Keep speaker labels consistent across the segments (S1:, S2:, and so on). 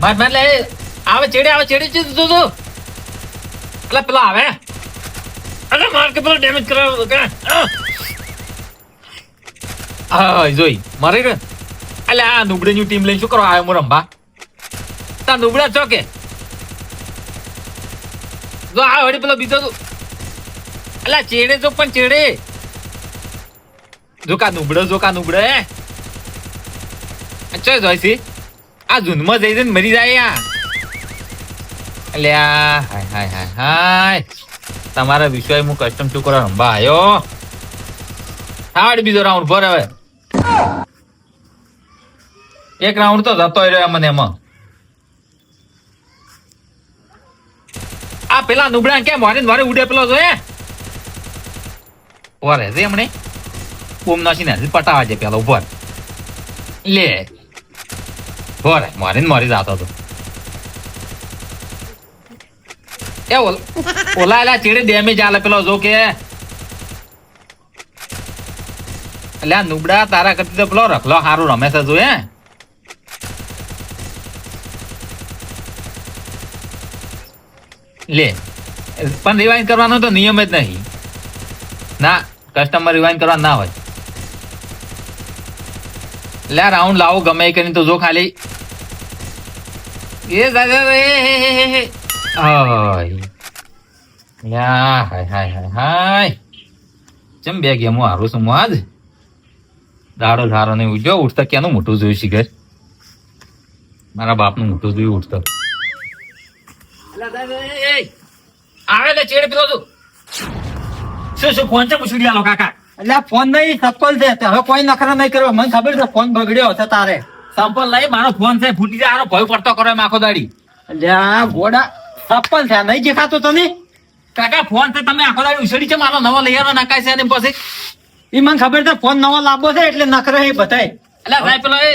S1: માર લે આવે ચેડે તું તું એટલે પેલા આવે અરે માર કે પેલો ડેમેજ કરાવ કે હા જોઈ મારી રે એટલે આ નુબડેની ટીમ લઈને શું કરવા આવ્યો મો રંભા તા નુબડા છો કે જો આ વળી પેલો બીજો તું એટલે ચેડે જો પણ ચેડે જોકા નુબડે અચ્છા જોઈસી આ જૂનમાં જઈ જઈને મરી જાય એટલે હાય તમારા વિષય હું કસ્ટમ શું કરવા રંભા આવ્યો થાડ બીજો રાઉન્ડ ભર હવે એક રાઉન્ડ તો જતો રહ્યો મને એમાં આ પેલા નુબડા કેમ મારે ઉડે પેલો જોઈએ ઓરે છે હમણે ઓમ નાસીને પટાવા છે પેલો ઉપર લે ઓરે મારી જાતો હતો એ ઓલા એલા ચેડે ડેમેજ આલે પેલો જો કે એટલે નુબડા તારા કરતી તો પેલો રખલો સારું રમે છે જો લે પણ રિવાઇન્ડ કરવાનો તો નિયમ જ નહીં ના કસ્ટમર રિવાઇન્ડ કરવા ના હોય લે રાઉન્ડ લાવો ગમે એ કરીને તો જો ખાલી એ હાય ચમ બે ગેમો હારું છું આજ દાડો ધારો ને ઉઠ્યો ઉઠતા ક્યાંનું મોટું જોયું શિખર મારા બાપનું મોટું જોયું ઉઠતો આવે તો ચેડ પેલો તું શું ફોન છે પૂછી લો કાકા
S2: એટલે ફોન નહીં સપ્પલ છે હવે કોઈ નખરા નહીં કરવા મને ખબર છે ફોન બગડ્યો હશે તારે
S1: સંપલ લઈ મારો ફોન છે ફૂટી જાય ભય પડતો કરો એમ આખો દાડી
S2: એટલે આ ઘોડા સપ્પલ છે નહીં દેખાતો તને
S1: કાકા ફોન છે તમે આખો દાડી ઉછળી છે મારો નવો લઈ આવ્યો નાખાય છે અને પછી
S2: એ મને ખબર છે ફોન નવો લાવવો છે એટલે નખરા એ બધાય
S1: એટલે ભાઈ પેલો એ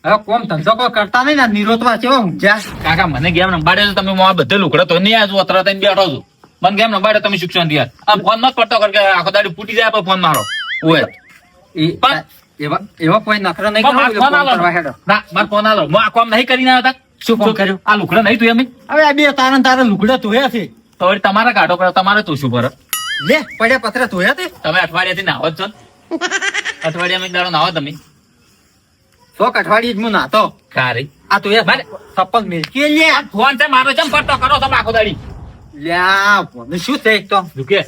S2: હવે કોમ ધંધો કોઈ કરતા નહીં ને નિરોતવા છે ઊંઝા
S1: કાકા મને ગેમ રંબાડે છે તમે બધે લુકડે તો નહીં આજ અત્યારે થઈને બેઠો છું મને ગેમ રંબાડે તમે શિક્ષણ યાર આ ફોન મત પડતો કર કે આખો દાડી ફૂટી જાય પણ ફોન મારો ઓય
S2: પણ એવા કોઈ નખરા નહીં
S1: ના મારો ફોન આલો હું આ કામ નહીં કરીને આવ્યો
S2: શું ફોન કર્યું
S1: આ લુકડા નહીં તું એમ
S2: હવે આ બે તારા લુગડા ધોયા છે
S1: તો વળી તમારા કાઢો પડે તમારે તું શું ભરો
S2: લે પડ્યા પતરા ધોયા તે
S1: તમે અઠવાડિયાથી નાહો જ છો અઠવાડિયામાં એક દાડો નાહો તમે
S2: 100 અઠવાડિયે જ હું નાતો
S1: ખારી
S2: આ તો યાર સપ્પલ મિલકી લે
S1: ફોન છે મારો ચમ પડતો કરો તમે આખો દાડી
S2: લ્યા ફોન શું છે એક તો
S1: રૂકે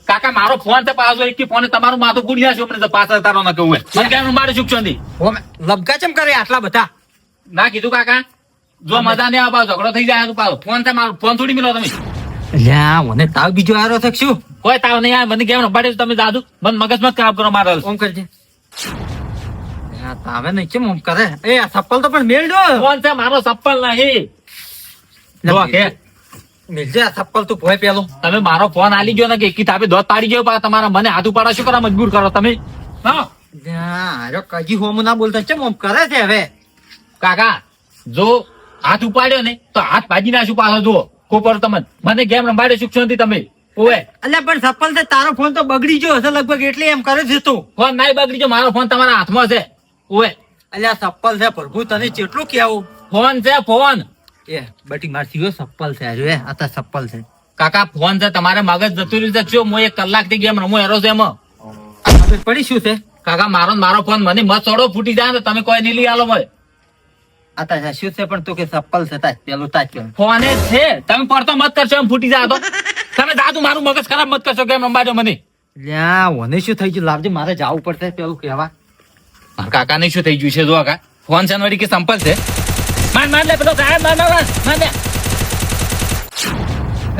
S1: કાકા મારો ફોન છે પાછો એક ફોન તમારું માથું ગુડિયા છે મને પાછળ તારો ન કહું મને કેમ મારે શિક્ષણ દી
S2: લબકા ચમ કરે આટલા બધા
S1: ના કીધું કાકા જો મજા નહીં આવે ઝઘડો થઈ જાય તો પાછો ફોન છે મારો ફોન થોડી મિલો તમે
S2: લ્યા મને તાવ બીજો આરો છે શું
S1: કોઈ તાવ નહીં આવે મને કેમ રંબાડે તમે દાદુ મને મગજ મત ખરાબ કરો મારો
S2: ઓમ કરજે તાવે નહીં કેમ ઓમ કરે એ આ સપ્પલ તો પણ મેળ દો
S1: ફોન છે મારો સપ્પલ નહીં જો કે
S2: મિલજે આ સપ્પલ તું ભોય પેલો
S1: તમે મારો ફોન આલી ગયો ને કે એકી થાપે દોત પાડી ગયો તમારા મને હાથ ઉપાડવા શું કરવા મજબૂર કરો તમે હા
S2: અરે કજી હોમ ના બોલતા કેમ ઓમ કરે છે હવે
S1: કાકા જો હાથ ઉપાડ્યો ને તો હાથ ભાજી નાશું પાછો જુઓ કોપર તમે મને ગેમ રંબાડે શીખશો નથી તમે ઓએ
S2: અલ્યા પણ સપ્પલ છે તારો ફોન તો બગડી ગયો હશે લગભગ એટલે એમ કરે છે તું
S1: ફોન નહીં બગડી ગયો મારો ફોન તમારા હાથમાં છે ઓએ
S2: અલ્યા સપ્પલ છે પ્રભુ તને કેટલું કેવું
S1: ફોન છે ફોન
S2: એ બટી માર સીવો સપ્પલ છે આજે આ તો સપ્પલ છે
S1: કાકા ફોન છે તમારે મગજ જતું રહ્યું છે શું હું 1 કલાકથી ગેમ રમું એરો છે એમાં
S2: ખબર પડી શું છે
S1: કાકા મારો ફોન મને મત છોડો ફૂટી જાય તો તમે કોઈ નહીં લઈ આલો ભાઈ
S2: આ તા શું છે પણ તું કે સપ્પલ છે તાજ પેલું તાજ કે
S1: ફોન જ છે તમે પડતો મત કરશો એમ ફૂટી જાય તો તમે દાદુ મારું મગજ ખરાબ મત કરશો કેમ રંબાડો મને
S2: લ્યા મને શું થઈ ગયું લાવજે મારે જવું પડશે પેલું કહેવા
S1: મારા કાકા ને શું થઈ ગયું છે જો કાકા ફોન છે વળી કે સંપલ છે માર લે પેલો સાહેબ માર લે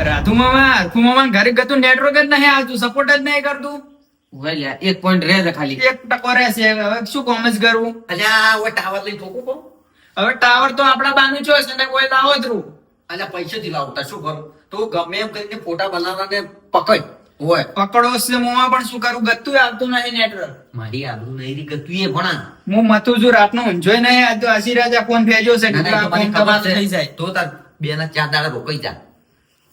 S2: રાધુ મામા ઘરે ગતું નેટવર્ક જ નહીં આવતું સપોર્ટ જ નહીં કરતું
S1: ઓય 1 પોઈન્ટ રહે છે ખાલી
S2: 1% રહેશે હવે શું કોમેન્ટ કરવું
S1: અલ્યા ઓય ટાવર લઈ ઠોકું કો
S2: હવે ટાવર તો આપડા બાનું ચોઈસ ને કોઈ લાવો જ રૂ
S1: અલ્યા પૈસા થી લાવતા શું કરું તો ગમે એમ કરીને ફોટા બનાવવાને પકડ ઓય
S2: પકડો છે મોમાં પણ શું કરું ગતું આવતું નહીં નેટવર્ક
S1: મારી આબરૂ નહીં રી ગતું એ ભણા
S2: હું મતું છું રાતનો ઊંઝોય નહીં આ તો આશીર્વાદ ફોન ભેજો છે
S1: થઈ જાય તો તાર 2 ના 4 દાડા રોકાઈ જા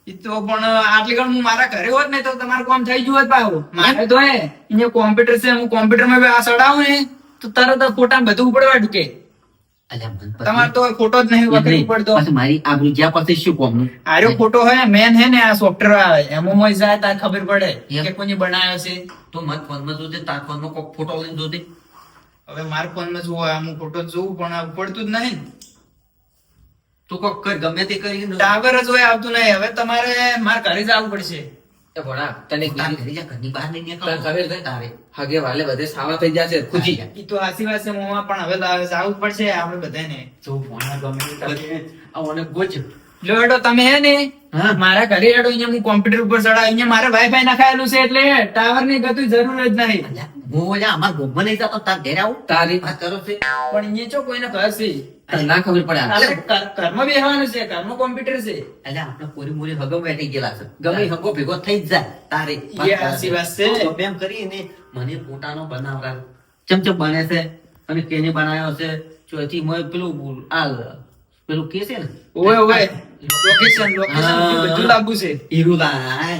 S2: ઈ તો પણ આટલી ઘણ હું મારા ઘરે હોત ને તો તમારું કામ થઈ જુઓ જ પાછું મારે તો અહીંયા કોમ્પ્યુટર છે હું કોમ્પ્યુટર માં આ સડાવું ને તો તરત ફોટા બધું ઉપડવા ઢુકે
S3: અલ્યા મન પછી-
S2: તમારે તો ફોટો જ નહીં વખરી
S3: એટલે
S2: પડતો.
S3: પછી મારી આબરૂ જ્યાં પછી શું કોમનું?
S2: આર્યો ફોટો હે મેન હે ને આ સોફ્ટવેર આવે એમાં મોય જાય તાર ખબર પડે
S3: એમ.
S2: કે કોને બનાવ્યો છે.
S3: તો મત ફોનમાં જોજે, તાર ફોનમાં કોક ફોટો લઈને જોજે.
S2: હવે મારા ફોનમાં જોવો હું ફોટો જોઉં પણ આ પડતું જ નહીં.
S3: તું કોક કર, ગમે તે કરીને
S2: ટાવર જ હોય આવતું નહીં. હવે તમારે મારે ઘરે જ આવવું પડશે.
S4: એ ભણા તને
S3: તારી ઘરે જા, ઘરની બહાર નહીં
S4: તને
S3: નીકળવાનું.
S4: ખબર છે
S3: તારે
S4: હગે વાલે બધે સાવા થઈ જશે ખુજી
S2: ઈ તો હાચી વાત છે મોમાં, પણ હવે જવું જ પડશે આપણે બધાને.
S3: જો ભણા ગમે તે કરીને આવને ગોચ.
S2: લો હેડો તમે હે ને
S3: હા.
S2: મારા ઘરે હેડો. અહીંયા હું કોમ્પ્યુટર ઉપર ચડાવ. અહીંયા મારે વાઈફાઈ નખાયેલું છે એટલે ટાવર ની ગતું જરૂર જ નહીં.
S3: અલ્યા, હું ઓલા અમાર ગામમાં નહીં જતો, તાર ઘરે આવું.
S4: તારી
S3: વાત કરો છે.
S2: પણ અહીંયા ચો કોઈને ઘર છે.
S4: તને ના ખબર પડે આ.
S2: આપણે ઘરમાં બેસવાનું છે, ઘરમાં કોમ્પ્યુટર છે.
S3: અલ્યા, આપણે પૂરી મૂરી હગમ બેઠી ગયેલા છે. ગમે એ હગો ભેગો થઈ જ જાય. તારે
S2: એ હાચી વાત છે.
S3: તો એમ કરીને મને પોતાનો બનાવરા ચમચમ બને છે અને કેને બનાવ્યો છે ચોથી મોય પેલું પેલું કે છે ને
S2: ઓય ઓય લોકેશન બધું લાગુ છે.
S3: હીરું લાય.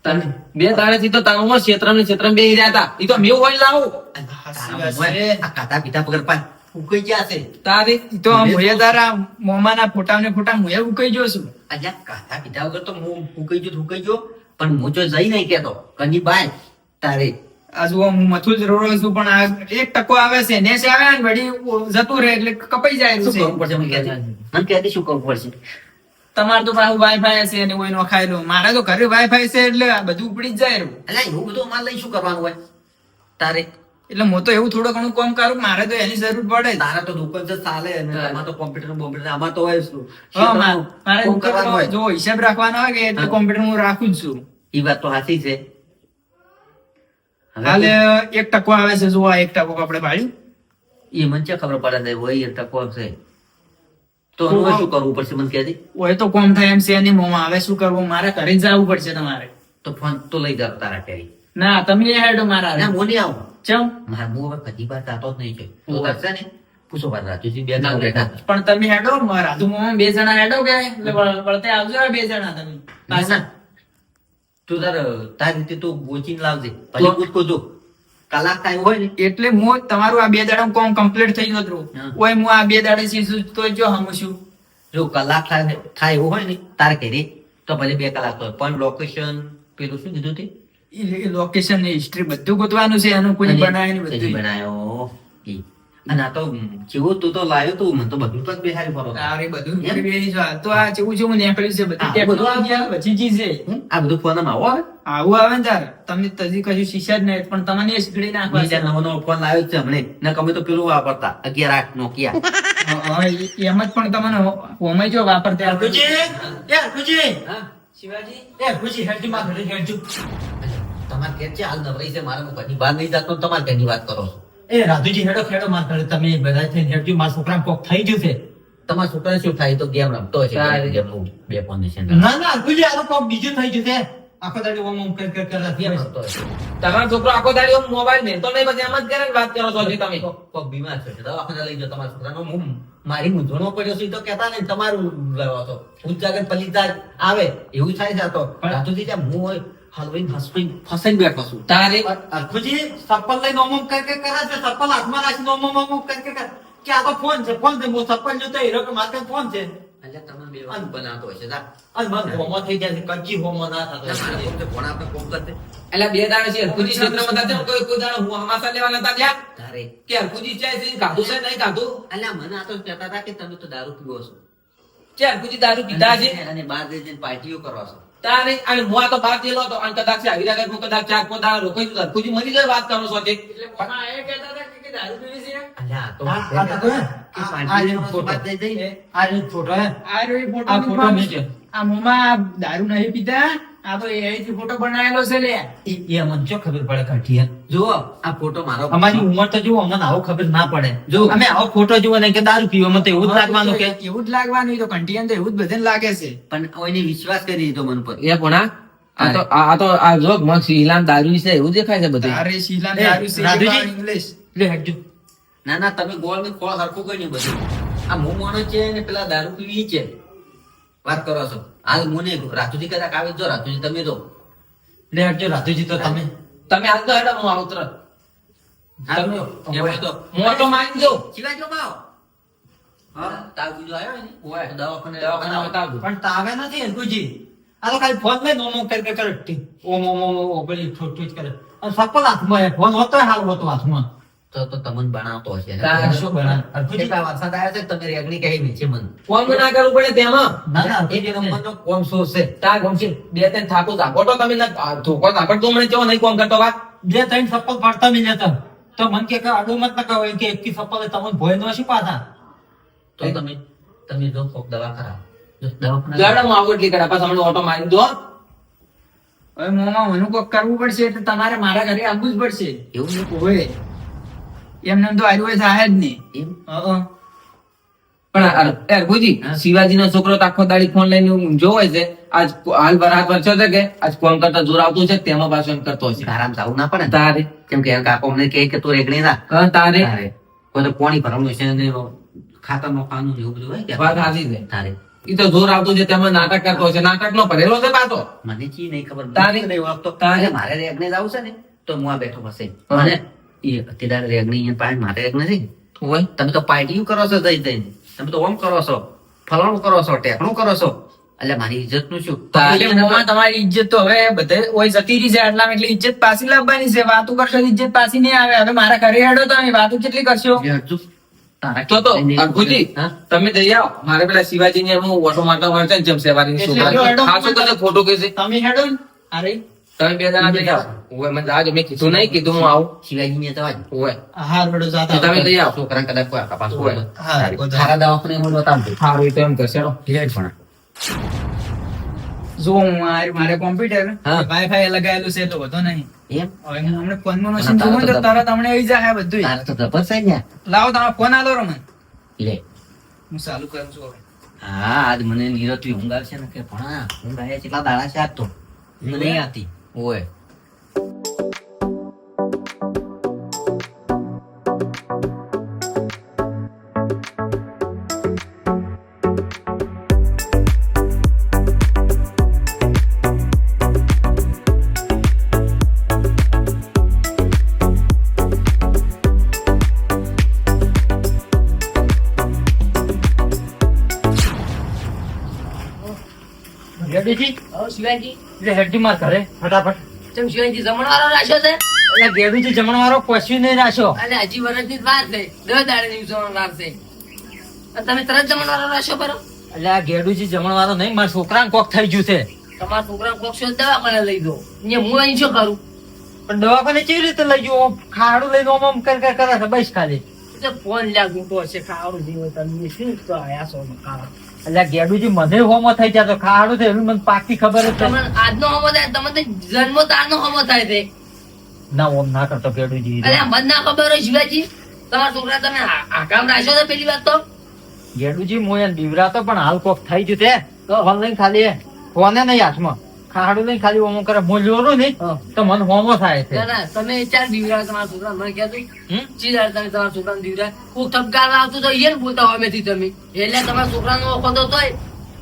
S4: તને બે દાડેથી તો તારું ક્ષેત્રમાં બે રહ્યા હતા ઈ તો મેં હોય લાવું
S2: હાચી
S3: તારા
S2: વાત છે.
S3: મોય આ કાતા પીતા પગર પાય ઉકઈ ગયા છે.
S4: તારી
S2: ઈ તો આમ હોયા તારા મોમાના ફોટા ને ફોટા હું ઉકાઈ ગયો છું.
S3: અલ્યા, કાતા પીતા વગર તો હું ઉકઈ ગયો પણ હું જો જઈ નહીં કેતો કની બાય તારે
S2: આ જુઓ હું મથું જ રોડો છું પણ આ 1% આવે છે ને આવે ને વળી જતું રહે એટલે કપાઈ જાય
S3: શું
S2: છે.
S3: કરવું પડશે મને કહેજે. મને કહેજે શું કરવું પડશે.
S2: તમારે તો પાછું વાઈફાઈ છે ને કોઈ નખાયેલું. મારે તો ઘરે વાઈફાઈ છે એટલે આ બધું ઉપડી જ જાય રહ્યું.
S3: અલ્યા, એવું બધું અમારે લઈ શું કરવાનું હોય તારે?
S2: એટલે હું તો એવું થોડું ઘણું કામ કરું. મારે તો એની જરૂર પડે જ.
S3: તારા તો દુકાન છે ચાલે અને તમારે તો કોમ્પ્યુટર બોમ્પ્યુટર આમાં તો હોય શું?
S2: હા, મારે
S3: કોમ કરવાનું હોય.
S2: જો હિસાબ રાખવાનો હોય કે એટલે કોમ્પ્યુટર હું રાખું જ છું.
S3: ઈ વાત તો સાચી છે. હવે
S2: હાલે 1% આવે છે. જો આ 1% આપણે પાડ્યું.
S3: એ મને ક્યાં ખબર પડે છે હોય એ ટકો છે તો હવે શું કરવું પડશે મને કહેજે.
S2: ઓય તો કોમ થાય એમ છે નહીં મોમાં. હવે શું કરવું? મારે ઘરે જ જવું પડશે તમારે.
S3: તો ફોન તો લઈ જાવ તારા ટેરી.
S2: ના તમે હેડો મારા
S3: ના
S2: હારે.
S3: હું નહીં આવું.
S2: ચમ
S3: મારે હું હવે કદી બાર જાતો જ નહીં છે. તો
S2: ઓય.
S3: કરશે ને પૂછો બાર રાજુજી બે
S4: ના,
S3: જણ બેઠા.
S2: પણ તમે હેડો રાધુ મોમાં 2 જણા હેડો કે એટલે વળતે આવજો 2 જણા તમે
S3: ના,
S2: પાછા.
S3: ના. તું તારી રીતે તું ગોચીને લાવજે ભલે કૂદકો જો કલાક થાય હોય ને
S2: એટલે હું તમારું આ 2 દાડા કોમ કમ્પ્લીટ થઈ જતું.
S3: હા.
S2: ઓય હું આ 2 દાડે શીશું તો જો હમ છું.
S3: જો કલાક થાય એવું હોય ને તારે ઘરે તો ભલે 2 કલાક હોય પણ લોકેશન પેલું શું કીધું તે
S2: લોકેશન ની હિસ્ટ્રી બધું ગોતવાનું છે. એનું કોઈ
S3: અને
S2: બનાવે ને
S3: હજી
S2: બધું.
S3: બનાયો ઈ. અને આ તો કેવું તું તો લાવ્યો તું મને તો બધું પગ બેહારી ફરો.
S2: તારે બધું
S3: એમ?
S2: બેહી જો. તો આ જેવું જેવું નીકળ્યું છે બધી
S3: આ
S2: ટેકનોલોજી આ બધી ચીજ છે.
S3: આ બધું ફોનમાં આવો આવે
S2: આવું આવે ને તાર તમે તજી કશું શીખ્યા જ નહીં પણ તમને એ શીખડી નાખવા છે.
S3: બીજા નવો નવો ફોન લાવ્યો જ છે હમણે ને અમે તો પેલું વાપરતા 11 નોકિયા.
S2: હા, એમ જ પણ તમને હોમાઈ જો વાપરતા
S3: હા?
S2: શિવાજી
S3: તમારે ઘેર છે હાલ નવરાઈ છે મારે હું ઘરની બહાર નહીં જાતો ને તમારે ઘરની વાત કરો છો.
S5: એ રાધુજી હેડો ખેડો માર ઘરે તમે બધા થઈને હેડજો મારા છોકરાને કોક થઈ ગયું છે.
S3: તમારા છોકરાને શું થાય તો ગેમ રમતો હશે
S4: સારી.
S3: ગેમનું 2 ફાઉન્ડેશન
S5: ના ના રાધુજી આ તો કોક બીજું થઈ ગયું છે. આખો દાડી ઓમ ઓમ કર
S3: ગેમ રમતો હશે.
S4: તમારો છોકરો આખો દાડી મોબાઈલ મેં તો નહીં પછી એમ જ કરે ને વાત કરો છો હજી તમે
S3: કોક બીમાર છે દવાખાને લઈ જાઓ તમારા છોકરાનો. હું મારી મૂંઝવણો પડ્યો છે ઈ તો કહેતા નહીં તમારું લેવા તો ઉજાગર પલીદાર આવે એવું થાય છે આ તો. રાતુજી જ્યાં હું હોય હલવાઈને ફસાઈને બેઠો છું.
S4: તારી
S5: અરખુજી ચપ્પલ લઈને ઓમ ઓમ કર કરે છે. ચપ્પલ હાથમાં રાખીને ઓમ ઓમ કર કે આ તો ફોન છે ફોન છે હું ચપ્પલ જોતો હીરો કે મારે ફોન છે.
S3: એટલે તમે બે વાત બનાવતો હશે જા.
S5: અને મને હોમો થઈ જાય છે કચ્ચી હોમો ના થતો
S3: તમારે કોક ભણ આપણે કોક કરતે
S4: એટલે બે દાડે છે હરખુજી ક્ષેત્રમાં હતા તેમ કોઈ દાડે હું હમાસા લેવા નતા ગયા
S3: તારે
S4: કે હરખુજી ચાય છે ખાધું છે નહીં ખાધું
S3: અલ્યા મને આ તો કહેતા હતા કે તમે તો દારૂ પીવો છો
S4: કે હરખુજી દારૂ પીધા છે
S3: અને બહાર જઈને પાર્ટીઓ કરો છો.
S4: તારે અને હું આ તો બહાર ગયેલો હતો અને કદાચ આવી રહ્યા હું કદાચ ચાર પાંચ દાડા રોકાઈ ગયો હરખુજી મરી જાય વાત કરો છો તે
S2: એટલે મોમાં એ કહેતા હતા કે દારૂ પીવી છે.
S3: અલ્યા આ તો
S5: આ તો
S3: કે પાર્ટીનો સ્વાદ લઈ જઈને
S5: આ રીત ફોટો હે
S2: આ રહ્યો એ ફોટો
S5: આ ફોટો
S2: નીકળવાનો
S5: નીચે.
S2: છે. આ મોમાં દારૂ નહીં પીતા. આ તો એથી ફોટો બનાવેલો છે લે.
S5: એ મને શું ખબર પડે કાઠી
S3: જુઓ આ ફોટો મારો
S5: અમારી ઉંમર તો જુઓ અમને આવો ખબર ના પડે જો અમે આવો ફોટો જુઓ ને કે દારૂ પીવો મને તો એવું જ લાગવાનું કે
S2: એવું જ લાગવાનું. એ તો કંટિયન તો એવું જ બધાને લાગે છે.
S3: પણ કોઈને વિશ્વાસ કરી દીધો મન પર.
S4: એ ભણા આ તો આ જો મગ શીલામ દારૂ છે એવું દેખાય છે બધું
S2: તારે શીલા
S5: એ,
S2: દારૂ છે
S5: રાધુજી.
S2: ઇંગ્લિશ.
S5: લે હેડજો
S3: ના ના તમે ગોળ ને ખોળ હરખું કરી ને બધું આ હું માણસ છે ને પેલા દારૂ પીવી છે વાત કરો છો. હાલ મને રાતુજી કદાચ આવે જો રાતુજી તમે જો
S5: લે હેડજો રાધુજી તો તમે
S4: તમે હાલ તો હેડો હું આવું તરત
S3: હાલ જો. એમ હોય તો
S4: મોટો માની દઉં
S3: શિવાજી બાબા તાવ બીજો આવ્યો હોય ને
S4: ઓય.
S3: તો દવાખાને
S4: દવાખાને બતાવજો.
S5: પણ તાવે નથી હરખુજી. આ તો ખાલી ફોન લઈને ઓમ ઓમ કરે ઓમ ઓમ ઓમ ઓમ પેલી ઠોઠ ઠોઠ કરે અને સપલ હાથમાં એ ફોન હોતો હાલ હોતો હાથમાં.
S3: તો તમને બનાવતો હશે
S4: તાર
S5: શું બનાવે? હરખુજી
S3: કેટલા વરસાદ આવ્યા છે તમે રેગણી કહી નીચે મને
S4: ફોન માં ના કરવું પડે તેમાં.
S5: ના ના
S3: એક નંબરનો કોમ શું છે
S4: તાર ગમશે. બે ત્રણ થાકો ઝાપોટો તમે ના ધોકો ઝાપટ તો મને કેવો નહીં કોમ કરતો વાત.
S5: બે ત્રણ સપલ ફાડતા મિલ જતા તો મન કે આડું મત ના કહો કે એક સપલ તમને ભોય નો શું પાછા.
S3: તો તમે જો કોક દવા કરાવો જો દવાખાને
S4: ગાડા માં આવું એટલી કરા પાછા મને ઓટો મારી દો.
S2: હવે મોમાં મને કોક કરવું પડશે એટલે તમારે મારા ઘરે આવવું જ પડશે.
S3: એવું નહીં
S2: ઓય એમને તો આવ્યું હોય થાય જ નહીં.
S3: એમ
S4: પણ ભુજી શિવાજી નો છોકરો તો આખો દાડી ફોન લઈને ઊંઝો હોય છે. આજ હાલ બરાત વર્ષો છે કે આજ ફોન કરતા જોર આવતું છે તેમાં પાછો એમ કરતો હશે.
S3: આરામ જવું ના પડે ને.
S4: તારે
S3: કેમ કે એમ કાકો અમને કહે કે તું રેગણી ના
S4: તારે
S3: તારે કોઈ તો પાણી ભરવાનું છે ને ખાતર નો પાનું એવું બધું હોય કે
S4: વાત સાચી છે.
S3: તારે
S4: ઈ તો જોર આવતું છે તેમાં નાટક કરતો હશે. નાટક નો ભરેલો છે પાછો.
S3: મને ચી નહીં ખબર
S4: તારી-
S3: નહીં ઓળખતો
S4: તારી-
S3: અરે મારે રેગણી જવું છે ને તો હું આ બેઠો ફસે
S4: હા.
S3: મને એ અત્યારે રેગણી અહીંયા પાણી મારે રેગ નથી
S4: હોય
S3: તમે તો પાર્ટી કરો છો જઈ જઈને તમે તો ઓમ કરો છો ફલાણું કરો છો ટેકણું કરો છો એટલે મારી ઇજ્જત નું શું
S2: એટલે મોમાં તમારી ઇજ્જત તો હવે બધે ઓય જતી રહી છે આટલામાં એટલે ઇજ્જત પાછી લાવવાની છે. વાતું કરશો તો ઇજ્જત પાછી નહીં આવે. હવે મારા ઘરે હેડો તમે વાતું કેટલી કરશો.
S3: જે હજુ તારા
S4: તો ભુજી
S3: હા?
S4: તમે જઈ આવો. મારે પેલા શિવાજી ને હું ઓટો માટો વળશે ને જેમ સેવારી ની
S5: એટલે
S4: છોકરા
S5: હેડો.
S4: ખાસું કશે ખોટું કહેશે.
S5: તમે હેડો ને અરે
S4: તમે બે જણા જઈ આવો. ઓય મને જાજો. મેં કીધું નહીં કીધું હું આવું.
S3: શિવાજી ને જવા
S4: ઓય
S5: હાર બેડો
S4: તો
S5: જાતા
S4: તમે જઈ આવો.
S3: છોકરા કદાચ કોઈ કપાસ
S4: હોય.
S3: હોય
S5: હા, બધા.
S3: સારા દવાખાને હું બતાવજો
S4: સારું એ તો એમ કરશે હેડો.
S3: ડિલેટ પણ
S2: જો હું મારે કોમ્પ્યુટર
S3: હા.
S2: વાઈફાઈ લગાવેલું છે એટલે વધુ નહીં.
S3: એમ
S2: હવે હું હમણાં ફોનમાં મશીન
S3: તારે
S2: જોઉં
S3: તો
S2: તો તરત હમણાં આવી જાય બધું.
S3: તારે તો જબર છે ને
S2: લાવો તમારો ફોન આલો રમન.
S3: લે
S2: હું ચાલુ કરું છું હવે.
S3: હા આજ મને નિરતવી ઊંઘ આવશે ને કે ભણા ઊંઘ આવ્યા કેટલા દાડા છે આજ તો ઊંઘ નહીં આવતી ઓય
S5: ગેડુજી
S6: શિવાજી
S5: એટલે હેડજી માર ઘરે ફટાફટ.
S6: ચમ શિવાજી જમણવારો રાખ્યો છે
S5: એટલે ગેડુજી જમણવારો પશ્યું નહીં રાખ્યો.
S6: અને હજી વર્ષની જ વાર છે 10 દાડાની જમણવાર છે અને તમે તરત જમણવારો રાખ્યો બરો
S5: એટલે આ ગેડુજી જમણવારો નહીં મારા છોકરાને કોક થઈ ગયું છે.
S6: તમારા છોકરા કોક્ષો દવાખાને લઈ દો અહીંયા હું અહીં શું કરું
S5: પણ દવાખાને કેવી રીતે લઈ ગયો? ખાડું લઈને ઓમ ઓમ કરે છે બસ ખાલી.
S6: એટલે ફોન લ્યા ગૂંટો હશે ખાવાનું જીવો તમે શું તો આયા છો મકાન
S5: એટલે ગેડુજી મને હોમો થઈ જતો ખાડું છે એવી મને પાકી ખબર જ
S6: તમને
S5: છે.
S6: આજનો હોમો થાય તમે તો જન્મો તારનો હોમો થાય છે
S5: ના ઓમ ના કરતો ગેડુજી.
S6: અરે મને ના ખબર હોય શિવાજી તમારા છોકરા તમે આકામ રાખ્યો છે પેલી વાત તો
S5: ગેડુજી હું એને બીવરાતો પણ હાલ કોક થઈ ગયું છે. ફોન લઈને ખાલી ફોને નહીં હાથમાં ખાડું લઈને ખાલી ઓમો કરે હું જોરું નહીં
S6: હા.
S5: તો મને હોમો થાય છે.
S6: ના ના તમે ચાર દીવરા તમારા છોકરા મને કહેતું
S5: હમ?
S6: ચીજ તમે તમારા છોકરાને દીવરા કોક ઠપકાર આવતું તો એને બોલતા હોય મેથી તમે એટલે તમારા છોકરાનો ઓખો તો તોય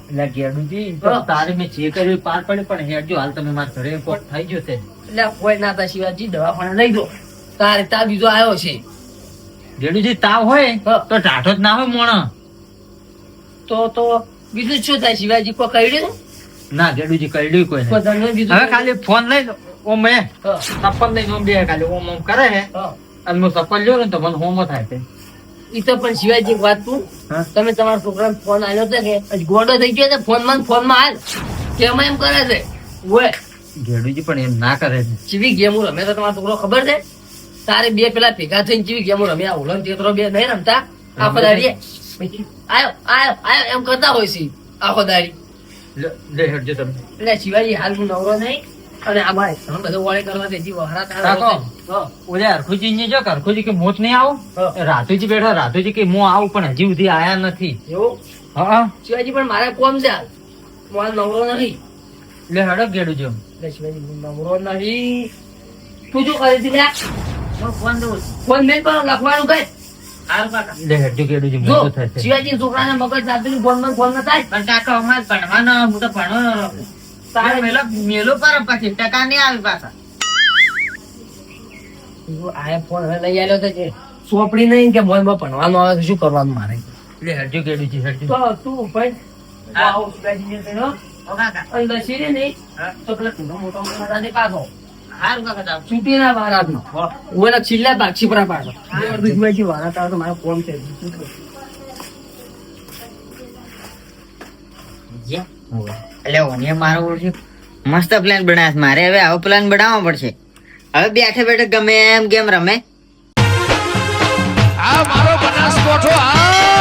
S5: એટલે ગેડુજી તો
S6: હા.
S5: તારે મેં જે કર્યું એ પાર પડ્યું પણ હેડજો હાલ તમે મારા ઘરે કોક થઈ ગયું છે.
S6: એટલે કોઈ ના હતા શિવાજી દવાખાને લઈ દો તારે તા બીજો આવ્યો છે
S5: ગેડુજી તાવ હોય
S6: હા.
S5: તો ટાઢો જ ના હોય મોણો.
S6: તો બીજું શું થાય શિવાજી કોઈ કહી દે
S5: ના ગેડુજી કઈડ્યું કોઈ નહીં.
S6: કોઈ તમને બીજું
S5: હવે ખાલી ફોન લઈને ઓમ હે
S6: હા,
S5: ચપ્પલ લઈને ઓમ બે ખાલી ઓમ ઓમ કરે હે
S6: હા.
S5: અને હું ચપ્પલ લ્યો ને તો મને હોમો થાય છે.
S6: ઈ તો પણ શિવાજી એક વાત તું
S5: હા.
S6: તમે તમારા છોકરાને ફોન આવ્યો છે કે હજી ગોડો થઈ ગયો છે ફોન માં હાલ કેમ એમ કરે છે ઓય
S5: ગેડુજી પણ એમ ના કરે છે.
S6: ચીવી ગેમો રમે તો તમારો છોકરો ખબર છે તારે બે પેલા ભેગા થઈને ચીવી ગેમો રમ્યા ઓલન તેતરો બે નહીં રમતા આખો દાડી આયો આયો આયો એમ કરતા હોય છે આખો દાડી
S5: લે હેડજો તમે.
S6: એટલે શિવાજી હાલ હું નવરો નહીં અને આ ભાઈ તમે બધું વાળે કરવા છે વહરા
S5: કાકો, ઓલે હરખુજી ને જો હરખુજી કે મોત નહીં આવું.
S6: હા.
S5: રાધુજી બેઠા રાધુજી કે હું આવું પણ હજી સુધી આયા નથી.
S6: એવું
S5: હા
S6: શિવાજી પણ મારે કોમ છે હાલ હું હાલ નવરો નહીં
S5: લે હેડો ગેડુજી.
S6: એટલે શિવાજી હું નવરો નહીં તું શું કરે છે લ્યા? ફોન મેં કરો લખવાનું કઈ હાલ કાકા
S5: લે હેડજો ગેડુજી
S6: જો
S5: મોટું થશે.
S6: શિવાજી છોકરાને મગજ નાખેલું ફોન ન થાય
S5: પણ કાકા અમારે ભણવાનો હું તો ભણવાનો
S6: તારે
S5: મેલો પર પછી ટકા નહીં આવે પાછા.
S6: આ ફોન હવે લઈ આવ્યો છે કે સોંપડી નહીં કે મોબાઈલમાં ભણવાનું આવે તો શું કરવાનું મારે
S2: એટલે હેડજો કેડી છે હેડજો
S6: તો તું ભાઈ આવો શિવાજીને કહેનો અંદર સીરે નહીં તો પેલા તું મોટો મોટાને પાછો
S2: હારું કાકા જાવ
S6: છૂટી ના વારાતનો ઓલા છેલ્લા ભાગ છીપરા પાડો દુશ્મનથી વારા તારો તો મારો ફોન છે
S2: એટલે ઓને મારો ઓળખ્યું મસ્ત પ્લાન બનાવ્યો છે. મારે હવે આવો પ્લાન બનાવવો પડશે. હવે બેઠે બેઠે ગમે એમ ગેમ રમે.
S7: આ મારો બનાસકોઠો આ